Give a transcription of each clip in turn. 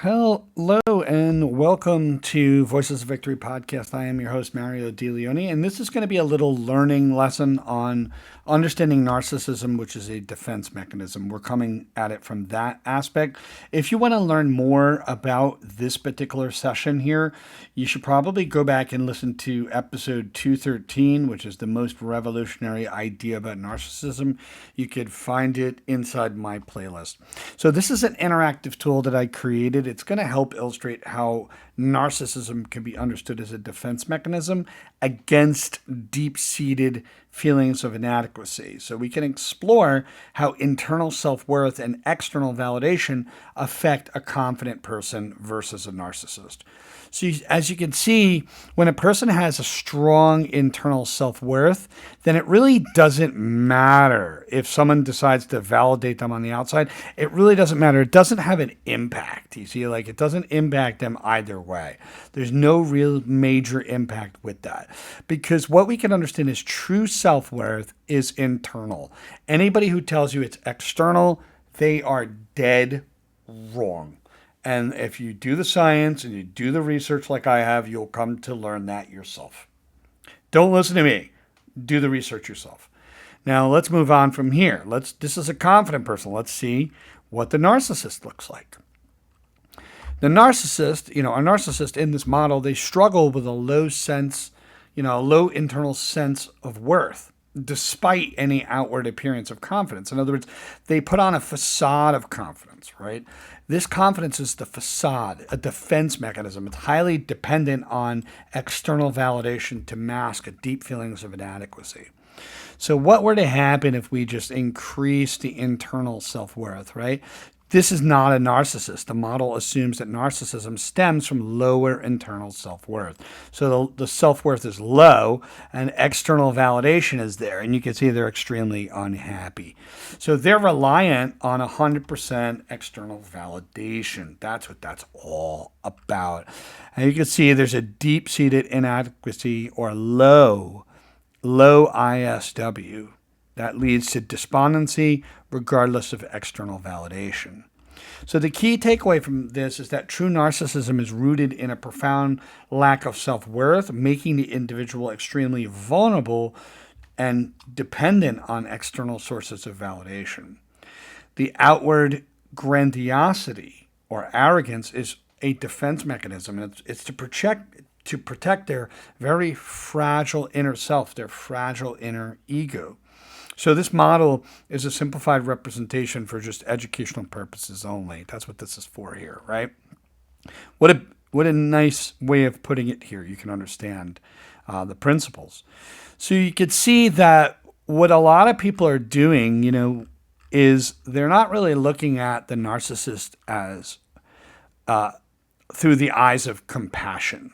Hello and welcome to Voices of Victory podcast. I am your host, Mario DeLeone, and this is going to be a little learning lesson on understanding narcissism, which is a defense mechanism. We're coming at it from that aspect. If you want to learn more about this particular session here, you should probably go back and listen to episode 213, which is the most revolutionary idea about narcissism. You could find it inside my playlist. So this is an interactive tool that I created. It's going to help illustrate how narcissism can be understood as a defense mechanism against deep-seated feelings of inadequacy. So we can explore how internal self-worth and external validation affect a confident person versus a narcissist. So as you can see, when a person has a strong internal self-worth, then it really doesn't matter if someone decides to validate them on the outside. It really doesn't matter. It doesn't have an impact. You see, like it doesn't impact them either way. There's no real major impact with that because what we can understand is true self-worth is internal. Anybody who tells you it's external, they are dead wrong. And if you do the science and you do the research like I have, you'll come to learn that yourself. Don't listen to me. Do the research yourself. Now, let's move on from here. This is a confident person. Let's see what the narcissist looks like. The narcissist, a narcissist in this model, they struggle with a low internal sense of worth, despite any outward appearance of confidence. In other words, they put on a facade of confidence, right? This confidence is the facade, a defense mechanism. It's highly dependent on external validation to mask deep feelings of inadequacy. So what were to happen if we just increase the internal self-worth, right? This is not a narcissist. The model assumes that narcissism stems from lower internal self-worth. So the self-worth is low and external validation is there. And you can see they're extremely unhappy. So they're reliant on 100% external validation. That's what that's all about. And you can see there's a deep-seated inadequacy or low ISW. That leads to despondency regardless of external validation. So the key takeaway from this is that true narcissism is rooted in a profound lack of self-worth, making the individual extremely vulnerable and dependent on external sources of validation. The outward grandiosity or arrogance is a defense mechanism. It's to protect their very fragile inner self, their fragile inner ego. So this model is a simplified representation for just educational purposes only. That's what this is for here, right? What a nice way of putting it here. You can understand the principles. So you could see that what a lot of people are doing, is they're not really looking at the narcissist as through the eyes of compassion.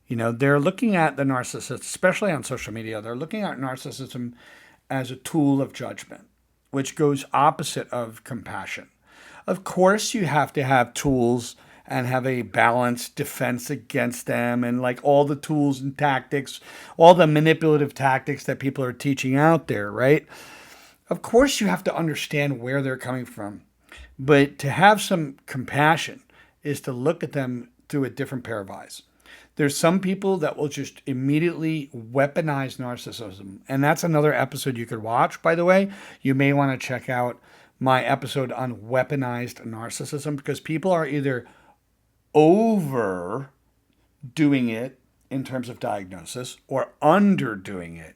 They're looking at the narcissist, especially on social media, they're looking at narcissism as a tool of judgment, which goes opposite of compassion. Of course, you have to have tools and have a balanced defense against them and like all the tools and tactics, all the manipulative tactics that people are teaching out there, right? Of course, you have to understand where they're coming from. But to have some compassion is to look at them through a different pair of eyes. There's some people that will just immediately weaponize narcissism. And that's another episode you could watch, by the way. You may want to check out my episode on weaponized narcissism because people are either overdoing it in terms of diagnosis or underdoing it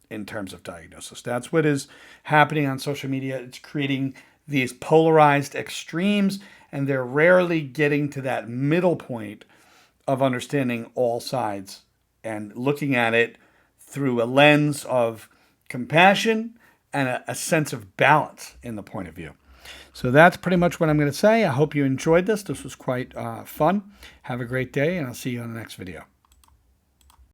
in terms of diagnosis. That's what is happening on social media. It's creating these polarized extremes, and they're rarely getting to that middle point of understanding all sides and looking at it through a lens of compassion and a sense of balance in the point of view. So that's pretty much what I'm going to say. I hope you enjoyed this. This was quite fun. Have a great day, and I'll see you on the next video.